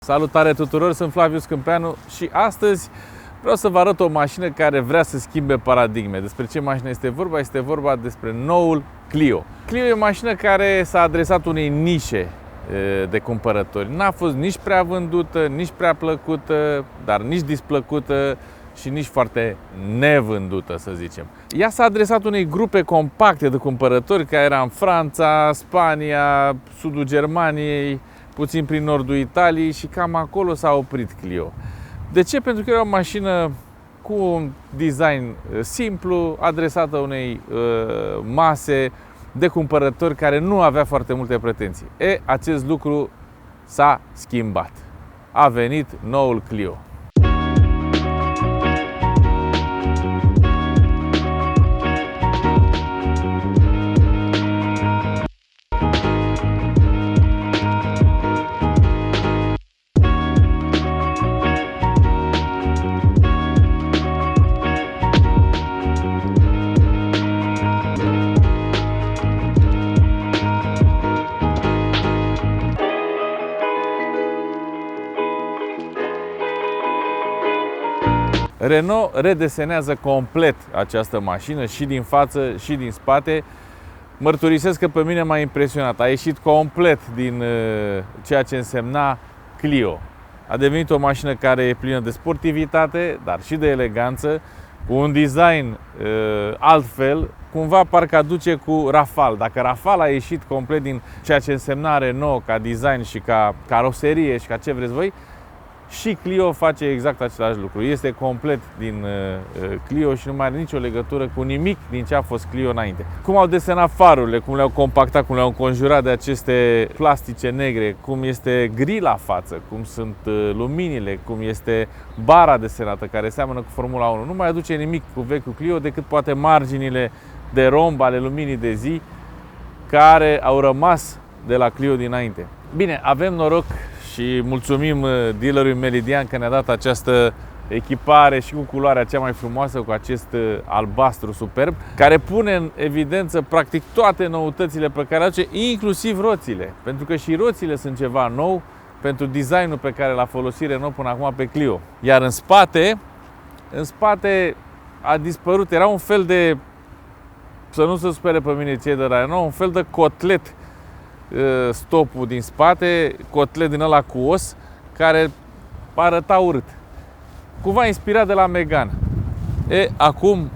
Salutare tuturor, sunt Flaviu Scâmpeanu și astăzi vreau să vă arăt o mașină care vrea să schimbe paradigme. Despre ce mașină este vorba? Este vorba despre noul Clio. Clio e o mașină care s-a adresat unei nișe de cumpărători. N-a fost nici prea vândută, nici prea plăcută, dar nici displăcută și nici foarte nevândută, să zicem. Ea s-a adresat unei grupe compacte de cumpărători care era în Franța, Spania, sudul Germaniei, puțin prin nordul Italiei și cam acolo s-a oprit Clio. De ce? Pentru că era o mașină cu un design simplu, adresată unei mase de cumpărători care nu avea foarte multe pretenții. Acest lucru s-a schimbat. A venit noul Clio. Renault redesenează complet această mașină și din față și din spate. Mărturisesc că pe mine m-a impresionat. A ieșit complet din ceea ce însemna Clio. A devenit o mașină care e plină de sportivitate, dar și de eleganță, cu un design altfel, cumva parcă aduce cu Rafale. Dacă Rafale a ieșit complet din ceea ce însemna Renault ca design și ca caroserie și ca ce vreți voi, și Clio face exact același lucru. Este complet din Clio și nu mai are nicio legătură cu nimic din ce a fost Clio înainte. Cum au desenat farurile, cum le-au compactat, cum le-au înconjurat de aceste plastice negre, cum este gri la față, cum sunt luminile, cum este bara desenată care seamănă cu Formula 1. Nu mai aduce nimic cu vechiul Clio decât poate marginile de romb ale luminii de zi care au rămas de la Clio dinainte. Bine, avem noroc și mulțumim dealerului Meridian că ne-a dat această echipare și cu culoarea cea mai frumoasă, cu acest albastru superb, care pune în evidență practic toate noutățile pe care le aduce, inclusiv roțile. Pentru că și roțile sunt ceva nou pentru designul pe care l-a folosit Renault până acum pe Clio. Iar în spate a dispărut, era un fel de, să nu se supere pe mine cei de la Renault, un fel de cotlet stopul din spate, cotlet din ăla cu os, care arăta urât. Cumva inspirat de la Megane. Acum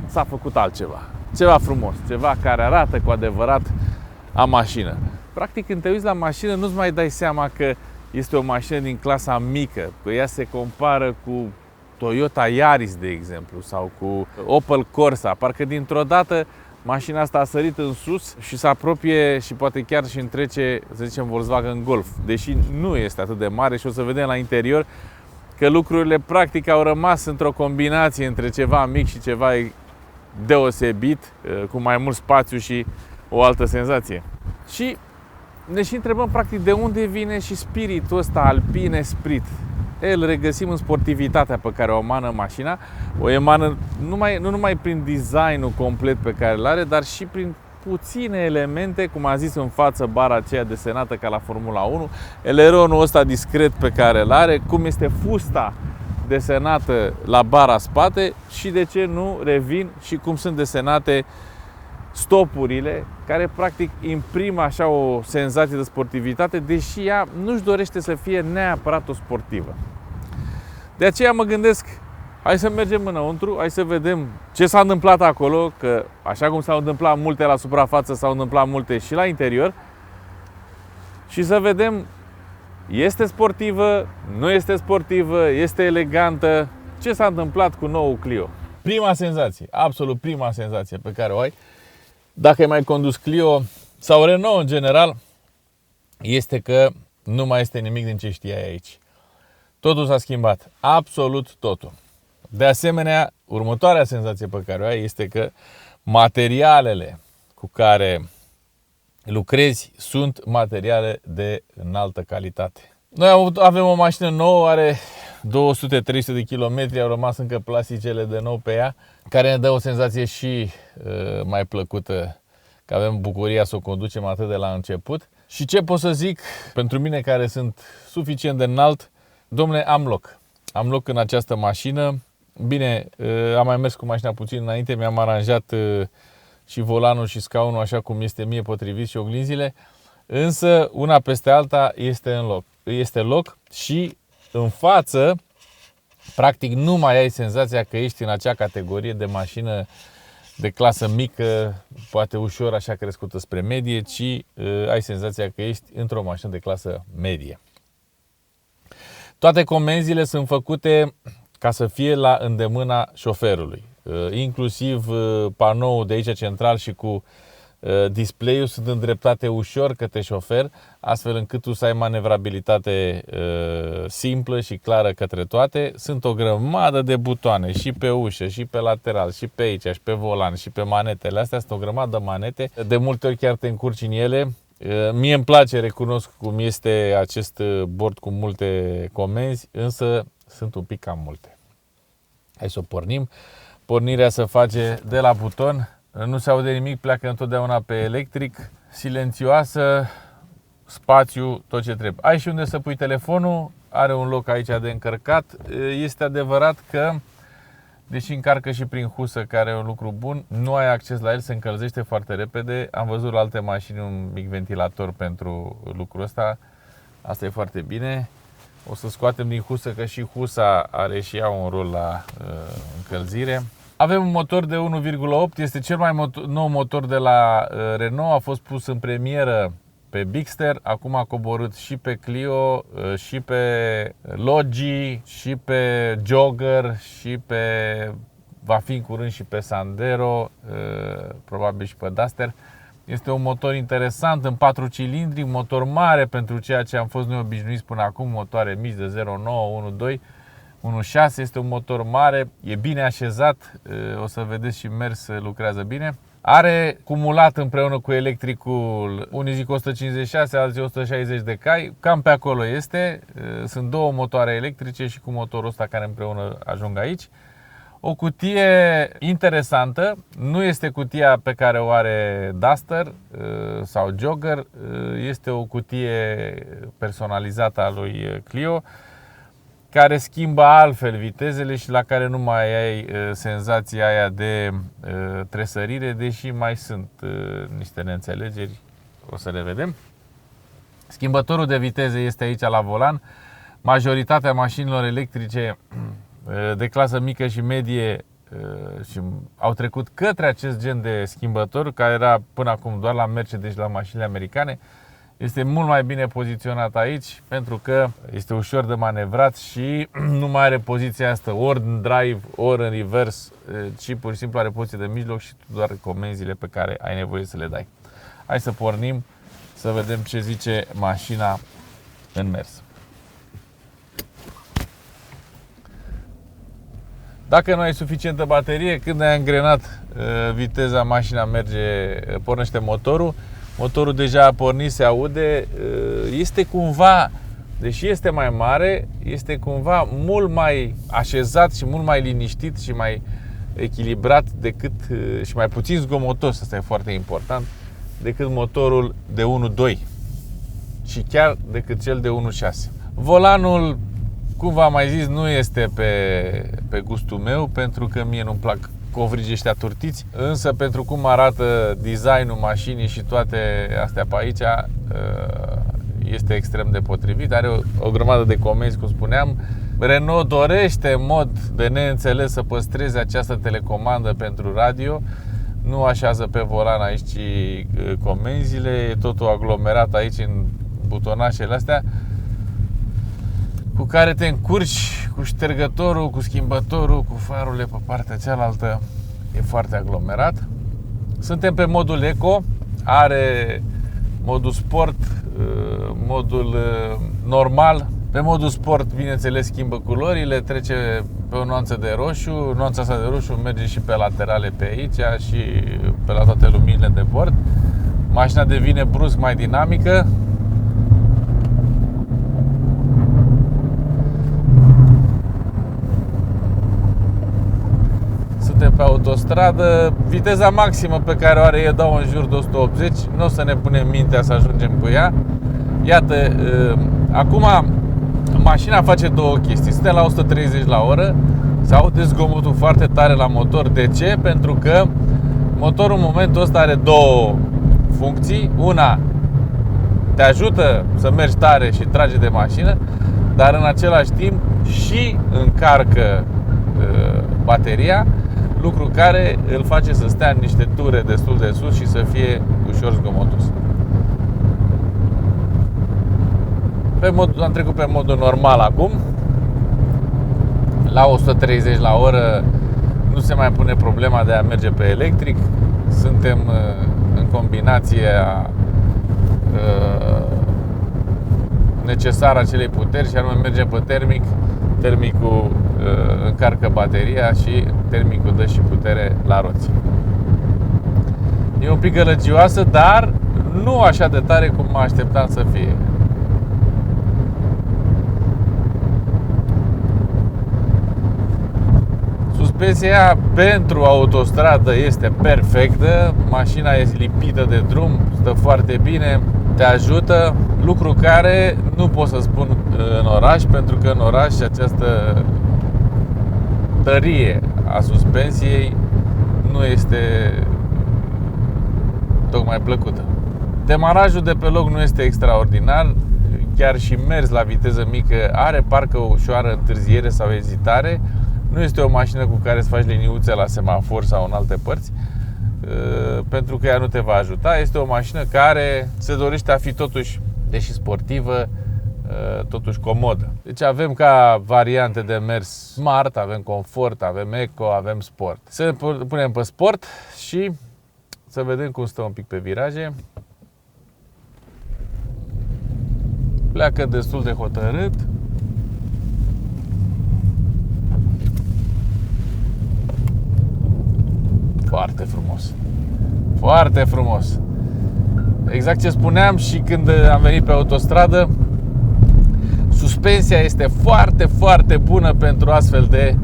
s-a făcut altceva. Ceva frumos, ceva care arată cu adevărat a mașină. Practic, când te uiți la mașină, nu-ți mai dai seama că este o mașină din clasa mică, că ea se compară cu Toyota Yaris, de exemplu, sau cu Opel Corsa. Parcă dintr-o dată mașina asta a sărit în sus și se apropie și poate chiar și întrece, să zicem, Volkswagen Golf. Deși nu este atât de mare și o să vedem la interior că lucrurile practic au rămas într-o combinație între ceva mic și ceva deosebit, cu mai mult spațiu și o altă senzație. Și ne și întrebăm practic de unde vine și spiritul ăsta alpin esprit. Îl regăsim în sportivitatea pe care o emană mașina, o emană nu numai prin designul complet pe care îl are, dar și prin puține elemente, cum am zis, în față bara aceea desenată ca la Formula 1, eleronul ăsta discret pe care îl are, cum este fusta desenată la bara spate și, de ce nu, revin și cum sunt desenate stopurile, care practic imprimă așa o senzație de sportivitate, deși ea nu-și dorește să fie neapărat o sportivă. De aceea mă gândesc, hai să mergem înăuntru, hai să vedem ce s-a întâmplat acolo, că așa cum s-au întâmplat multe la suprafață, s-au întâmplat multe și la interior, și să vedem, este sportivă, nu este sportivă, este elegantă, ce s-a întâmplat cu noul Clio. Prima senzație, absolut prima senzație pe care o ai, dacă ai mai condus Clio sau Renault în general, este că nu mai este nimic din ce știai aici. Totul s-a schimbat, absolut totul. De asemenea, următoarea senzație pe care o ai este că materialele cu care lucrezi sunt materiale de înaltă calitate. Noi avem o mașină nouă, are 200-300 de kilometri, au rămas încă plasticele de nou pe ea, care ne dă o senzație și mai plăcută, că avem bucuria să o conducem atât de la început. Și ce pot să zic pentru mine care sunt suficient de înalt? Dom'le, am loc. Am loc în această mașină. Bine, am mai mers cu mașina puțin înainte, mi-am aranjat și volanul și scaunul așa cum este mie potrivit și oglinzile, însă una peste alta este loc și în față, practic nu mai ai senzația că ești în acea categorie de mașină de clasă mică, poate ușor așa crescută spre medie, ci ai senzația că ești într-o mașină de clasă medie. Toate comenzile sunt făcute ca să fie la îndemâna șoferului. Inclusiv panoul de aici central și cu display-ul sunt îndreptate ușor către șofer, astfel încât tu să ai manevrabilitate simplă și clară către toate. Sunt o grămadă de butoane și pe ușă, și pe lateral, și pe aici, și pe volan, și pe manetele astea. Sunt o grămadă de manete. De multe ori chiar te încurci în ele. Mie îmi place, recunosc cum este acest bord cu multe comenzi, însă sunt un pic cam multe. Hai să o pornim. Pornirea se face de la buton. Nu se aude nimic, pleacă întotdeauna pe electric, silențioasă, spațiu, tot ce trebuie. Ai și unde să pui telefonul, are un loc aici de încărcat. Este adevărat că, deși încarcă și prin husă, care e un lucru bun, nu ai acces la el, se încălzește foarte repede. Am văzut la alte mașini un mic ventilator pentru lucrul ăsta. Asta e foarte bine. O să scoatem din husă, că și husa are și ea un rol la încălzire. Avem un motor de 1,8, este cel mai nou motor de la Renault, a fost pus în premieră pe Bigster, acum a coborât și pe Clio, și pe Logi, și pe Jogger, și pe, va fi în curând și pe Sandero, probabil și pe Duster. Este un motor interesant în 4 cilindri, un motor mare pentru ceea ce am fost noi obișnuiți până acum, motoare mici de 0,9, 1,2. 1.6, este un motor mare, e bine așezat, o să vedeți și mers, lucrează bine. Are cumulat împreună cu electricul, unii zic 156, alții 160 de cai, cam pe acolo este. Sunt două motoare electrice și cu motorul ăsta care împreună ajung aici. O cutie interesantă, nu este cutia pe care o are Duster sau Jogger, este o cutie personalizată a lui Clio, care schimbă altfel vitezele și la care nu mai ai senzația aia de tresărire, deși mai sunt niște neînțelegeri, o să le vedem. Schimbătorul de viteze este aici la volan. Majoritatea mașinilor electrice de clasă mică și medie și au trecut către acest gen de schimbător, care era până acum doar la Mercedes și la mașinile americane. Este mult mai bine poziționat aici pentru că este ușor de manevrat și nu mai are poziția asta ori în drive, ori în reverse, ci pur și simplu are poziție de mijloc și tu doar comenzile pe care ai nevoie să le dai. Hai să pornim să vedem ce zice mașina în mers. Dacă nu ai suficientă baterie, când ai angrenat viteza, mașina merge, pornește motorul. Motorul deja a pornit, se aude, este cumva, deși este mai mare, este cumva mult mai așezat și mult mai liniștit și mai echilibrat decât, și mai puțin zgomotos, asta e foarte important, decât motorul de 1.2 și chiar decât cel de 1.6. Volanul, cum v-am mai zis, nu este pe gustul meu, pentru că mie nu-mi plac covrigii ăștia turtiți, însă pentru cum arată designul mașinii și toate astea pe aici, este extrem de potrivit. Are o grămadă de comenzi, cum spuneam. Renault dorește în mod de neînțeles să păstreze această telecomandă pentru radio. Nu așează pe volan aici comenzile, e totul aglomerat aici în butonașele astea, cu care te încurci, cu ștergătorul, cu schimbătorul, cu farurile pe partea cealaltă. E foarte aglomerat. Suntem pe modul Eco, are modul Sport, modul normal. Pe modul Sport, bineînțeles, schimbă culorile, trece pe o nuanță de roșu. Nuanța asta de roșu merge și pe laterale pe aici și pe la toate luminile de bord. Mașina devine brusc mai dinamică. Suntem pe autostradă, viteza maximă pe care o are e dau în jur de 180. Nu o să ne punem mintea să ajungem cu ea. Iată, acum mașina face două chestii. Suntem la 130 la oră, se aude zgomotul foarte tare la motor. De ce? Pentru că motorul în momentul ăsta are două funcții. Una, te ajută să mergi tare și trage de mașină, dar în același timp și încarcă bateria, lucru care îl face să stea în niște ture destul de sus și să fie ușor zgomotos. Am trecut pe modul normal acum. La 130 la oră nu se mai pune problema de a merge pe electric. Suntem în combinația necesară acelei puteri, și anume mergem pe termic. Termicul încarcă bateria și termicul dă și putere la roți. E un pic gălăgioasă, dar nu așa de tare cum mă așteptam să fie. Suspensia pentru autostradă este perfectă, mașina e lipită de drum, stă foarte bine, te ajută, lucru care nu pot să spun în oraș, pentru că în oraș această tărie a suspensiei nu este tocmai plăcută. Demarajul de pe loc nu este extraordinar, chiar și mers la viteză mică are parcă o ușoară întârziere sau ezitare. Nu este o mașină cu care să faci liniuțe la semafor sau în alte părți, pentru că ea nu te va ajuta. Este o mașină care se dorește a fi totuși, deși sportivă, totuși comodă. Deci avem ca variante de mers Smart, avem Comfort, avem Eco, avem Sport. Să punem pe Sport și să vedem cum stă un pic pe viraje. Pleacă destul de hotărât. Foarte frumos. Foarte frumos. Exact ce spuneam și când am venit pe autostradă, suspensia este foarte, foarte bună pentru astfel de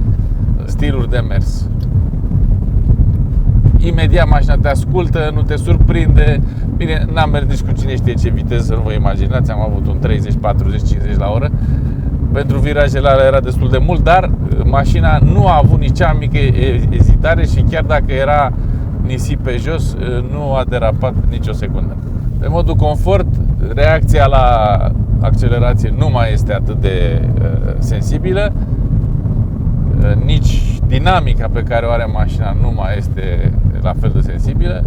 stiluri de mers. Imediat mașina te ascultă, nu te surprinde. Bine, n-am mers nici cu cine știe ce viteză, nu vă imaginați, am avut un 30, 40, 50 la oră. Pentru virajele alea era destul de mult, dar mașina nu a avut nici cea mică ezitare și chiar dacă era nisip pe jos, nu a derapat nicio secundă. Pe modul Comfort, reacția la accelerație nu mai este atât de sensibilă, nici dinamica pe care o are mașina nu mai este la fel de sensibilă.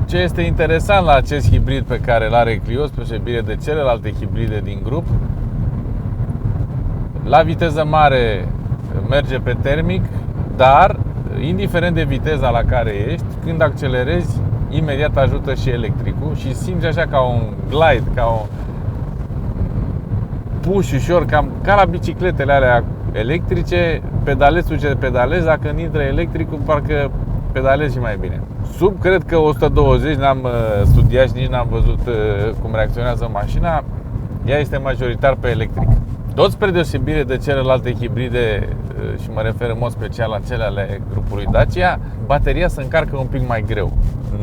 Ce este interesant la acest hibrid pe care îl are Clio, spre deosebire de celelalte hibride din grup, la viteză mare merge pe termic, dar indiferent de viteza la care ești, când accelerezi, imediat ajută și electricul și simți așa ca un glide, ca un push ușor, cam ca la bicicletele alea electrice, pedalezi ce pedalezi, dacă când intră electricul, parcă pedalezi și mai bine. Sub, cred că 120, n-am studiat și nici n-am văzut cum reacționează mașina, ea este majoritar pe electric. Tot spre deosebire de celelalte hibride, și mă refer în mod special la cele ale grupului Dacia, bateria se încarcă un pic mai greu.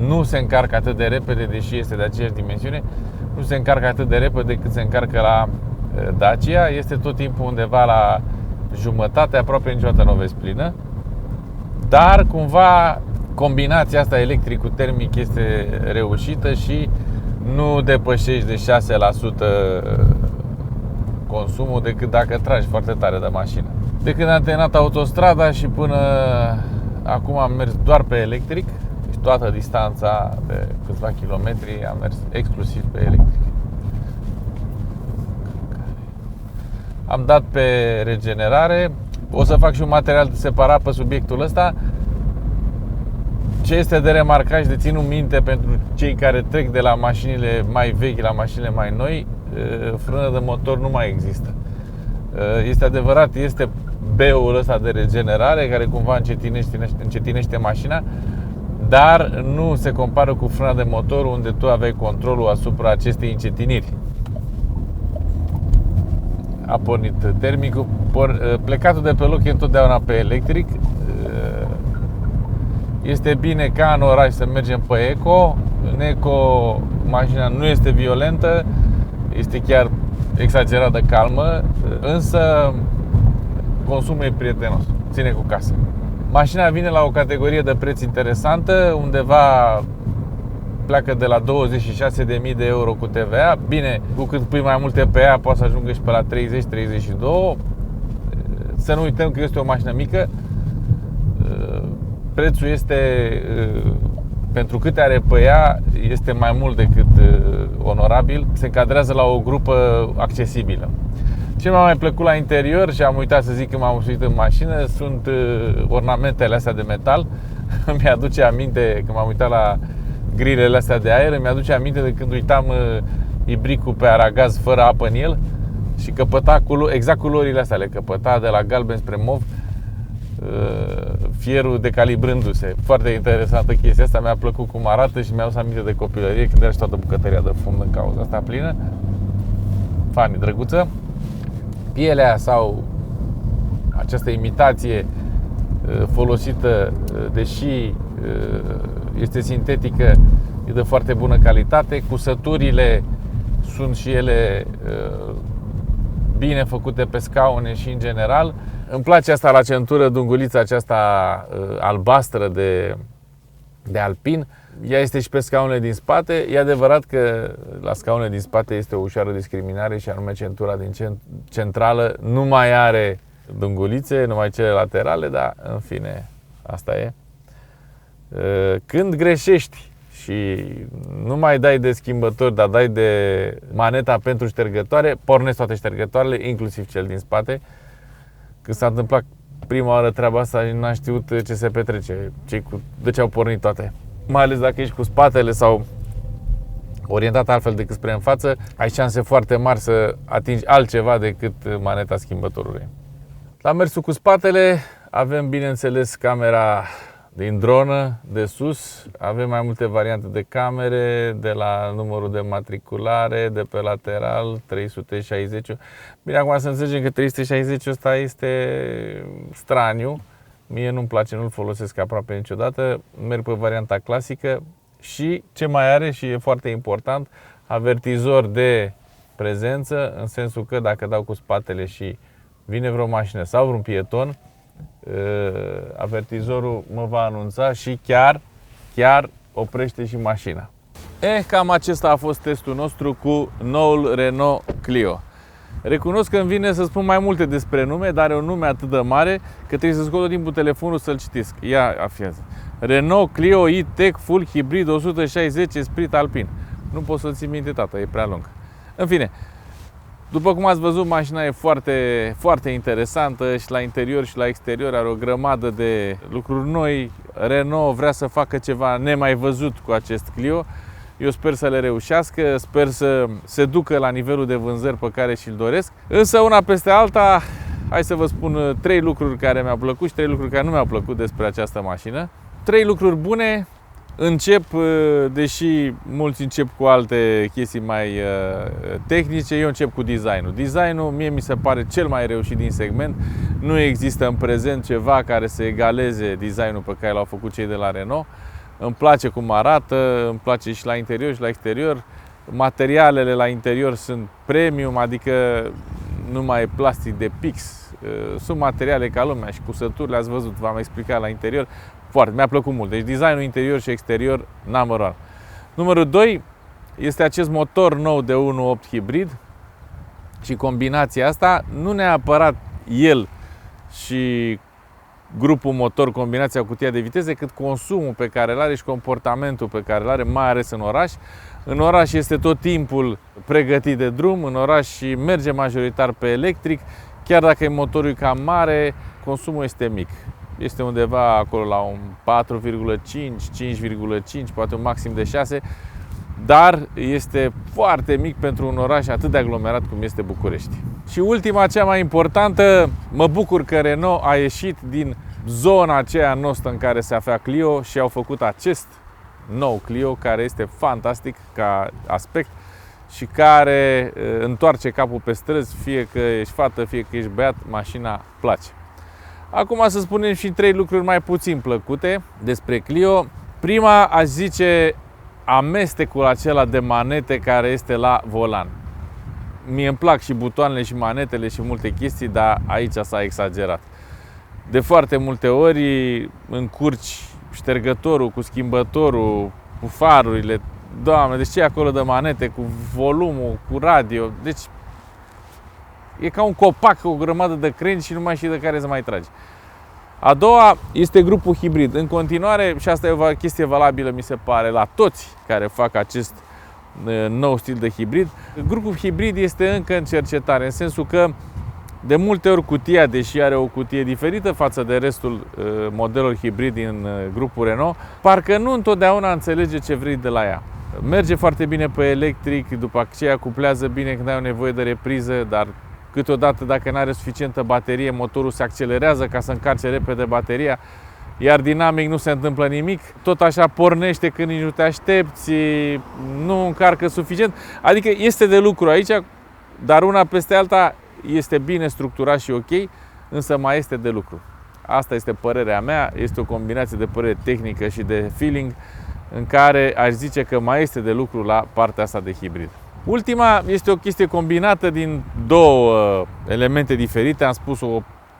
Nu se încarcă atât de repede, deși este de aceeași dimensiune, nu se încarcă atât de repede cât se încarcă la Dacia. Este tot timpul undeva la jumătate, aproape niciodată nu o vezi plină. Dar cumva combinația asta electric cu termic este reușită și nu depășești de 6% consumul decât dacă tragi foarte tare de mașină. De când am terminat autostrada și până acum am mers doar pe electric, deci toată distanța de câțiva kilometri am mers exclusiv pe electric. Am dat pe regenerare. O să fac și un material separat pe subiectul ăsta. Ce este de remarcat și de ținut minte pentru cei care trec de la mașinile mai vechi la mașinile mai noi, frână de motor nu mai există. Este adevărat, este B-ul ăsta de regenerare care cumva încetinește mașina, dar nu se compară cu frâna de motor, unde tu aveai controlul asupra acestei încetiniri. A pornit termicul, plecatul de pe loc e întotdeauna pe electric Este bine ca în oraș să mergem pe eco. În eco mașina nu este violentă, este chiar exagerat de calmă, însă consumul e prietenos, ține cu casă. Mașina vine la o categorie de preț interesantă, undeva pleacă de la 26.000 de euro cu TVA. Bine, cu cât pui mai multe pe ea, poate să ajungă și pe la 30-32. Să nu uităm că este o mașină mică. Prețul este, pentru câte are pe ea, este mai mult decât onorabil. Se încadrează la o grupă accesibilă. Ce m-a mai plăcut la interior, și am uitat să zic că m-am usuit în mașină, sunt ornamentele astea de metal. Mi-aduce aminte, când m-am uitat la grilele astea de aer, mi-aduce aminte de când uitam ibricul pe aragaz fără apă în el și căpăta exact culorile astea, le căpăta de la galben spre mov, fierul decalibrându-se. Foarte interesantă chestia asta, mi-a plăcut cum arată și mi-a adus aminte de copilărie, când era și toată bucătăria de fum în cauza asta plină. Funny, drăguță. Pielea sau această imitație folosită, deși este sintetică, e de foarte bună calitate. Cusăturile sunt și ele bine făcute pe scaune și în general. Îmi place asta la centură, dungulița aceasta albastră de alpin. Ea este și pe scaunele din spate. E adevărat că la scaunele din spate este o ușoară discriminare, și anume centura din centrală nu mai are dungulițe, numai cele laterale, dar în fine, asta e. Când greșești și nu mai dai de schimbători, dar dai de maneta pentru ștergătoare, pornesc toate ștergătoarele, inclusiv cel din spate. Când s-a întâmplat prima oară treaba asta, n-am știut ce se petrece, de ce au pornit toate. Mai ales dacă ești cu spatele sau orientat altfel decât spre în față, ai șanse foarte mari să atingi altceva decât maneta schimbătorului. La mersul cu spatele avem, bineînțeles, camera din dronă de sus. Avem mai multe variante de camere, de la numărul de matriculare, de pe lateral, 360. Bine, acum să înțelegem că 360 ăsta este straniu. Mie nu-mi place, nu-l folosesc aproape niciodată. Merg pe varianta clasică și ce mai are, și e foarte important, avertizor de prezență, în sensul că dacă dau cu spatele și vine vreo mașină sau vreun pieton, avertizorul mă va anunța și chiar oprește și mașina. Cam acesta a fost testul nostru cu noul Renault Clio. Recunosc că îmi vine să spun mai multe despre nume, dar are un nume atât de mare că trebuie să scot tot timpul telefonul să-l citesc. Ia afiază. Renault Clio E-Tech Full Hybrid 160 Esprit Alpin. Nu pot să-l țin minte, tata, e prea lung. În fine, după cum ați văzut, mașina e foarte, foarte interesantă și la interior și la exterior are o grămadă de lucruri noi. Renault vrea să facă ceva nemai văzut cu acest Clio. Eu sper să le reușească, sper să se ducă la nivelul de vânzări pe care și-l doresc. Însă una peste alta, hai să vă spun 3 lucruri care mi-au plăcut și 3 lucruri care nu mi-au plăcut despre această mașină. 3 lucruri bune. Încep, deși mulți încep cu alte chestii mai tehnice, eu încep cu designul. Designul mie mi se pare cel mai reușit din segment. Nu există în prezent ceva care să egaleze designul pe care l-au făcut cei de la Renault. Îmi place cum arată, îmi place și la interior și la exterior. Materialele la interior sunt premium, adică nu mai e plastic de pix. Sunt materiale ca lumea și cusăturile, ați văzut, v-am explicat la interior. Foarte, mi-a plăcut mult. Deci designul interior și exterior, number one. Numărul 2 este acest motor nou de 1.8 hibrid și combinația asta, nu neapărat el și grupul motor, combinația cutia de viteze, cât consumul pe care îl are și comportamentul pe care îl are, mai ales în oraș. În oraș este tot timpul pregătit de drum, în oraș merge majoritar pe electric, chiar dacă motorul cam mare, consumul este mic. Este undeva acolo la un 4,5, 5,5, poate un maxim de 6, dar este foarte mic pentru un oraș atât de aglomerat cum este București. Și ultima, cea mai importantă, mă bucur că Renault a ieșit din zona aceea noastră în care se afla Clio și au făcut acest nou Clio, care este fantastic ca aspect și care întoarce capul pe străzi, fie că ești fată, fie că ești băiat, mașina place. Acum să spunem și 3 lucruri mai puțin plăcute despre Clio. Prima, aș zice, amestecul acela de manete care este la volan. Mie îmi plac și butoanele și manetele și multe chestii, dar aici s-a exagerat. De foarte multe ori încurci ștergătorul cu schimbătorul, cu farurile. Doamne, deci ce e acolo de manete, cu volumul, cu radio. Deci e ca un copac cu o grămadă de crengi și nu mai știi de care să mai tragi. A doua este grupul hibrid. În continuare, și asta e o chestie valabilă, mi se pare, la toți care fac acest nou stil de hibrid. Grupul hibrid este încă în cercetare, în sensul că de multe ori cutia, deși are o cutie diferită față de restul modelelor hibrid din grupul Renault, parcă nu întotdeauna înțelege ce vrei de la ea. Merge foarte bine pe electric, după aceea cuplează bine când ai o nevoie de repriză, dar câteodată dacă nu are suficientă baterie, motorul se accelerează ca să încarce repede bateria, iar dinamic nu se întâmplă nimic. Tot așa pornește când nici nu te aștepți, nu încarcă suficient. Adică este de lucru aici, dar una peste alta este bine structurat și ok, însă mai este de lucru. Asta este părerea mea, este o combinație de părere tehnică și de feeling în care aș zice că mai este de lucru la partea asta de hibrid. Ultima este o chestie combinată din două elemente diferite,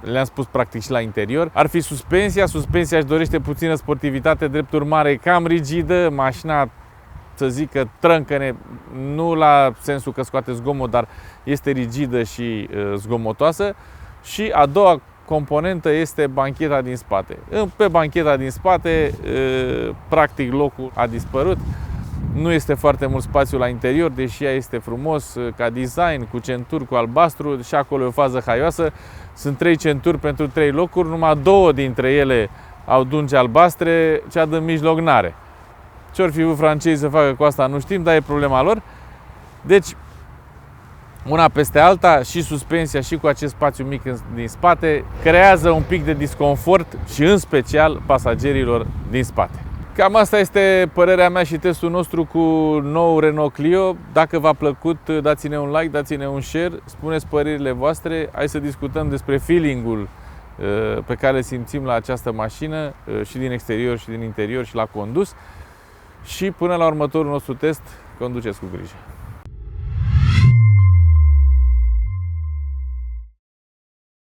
le-am spus practic și la interior. Ar fi suspensia. Suspensia își dorește puțină sportivitate, drept urmare e cam rigidă. Mașina, să zic că trâncăne, nu la sensul că scoate zgomot, dar este rigidă și zgomotoasă. Și a doua componentă este bancheta din spate. Pe bancheta din spate, practic locul a dispărut. Nu este foarte mult spațiu la interior, deși ea este frumos ca design, cu centuri, cu albastru, și acolo e o fază haioasă. Sunt 3 centuri pentru 3 locuri, numai 2 dintre ele au dungi albastre, cea din mijloc n-are. Ce-or fi vrut francezii să facă cu asta nu știm, dar e problema lor. Deci, una peste alta, și suspensia și cu acest spațiu mic din spate, creează un pic de disconfort și în special pasagerilor din spate. Cam asta este părerea mea și testul nostru cu nou Renault Clio. Dacă v-a plăcut, dați-ne un like, dați-ne un share, spuneți părerile voastre. Hai să discutăm despre feeling-ul pe care îl simțim la această mașină, și din exterior și din interior și la condus. Și până la următorul nostru test, conduceți cu grijă.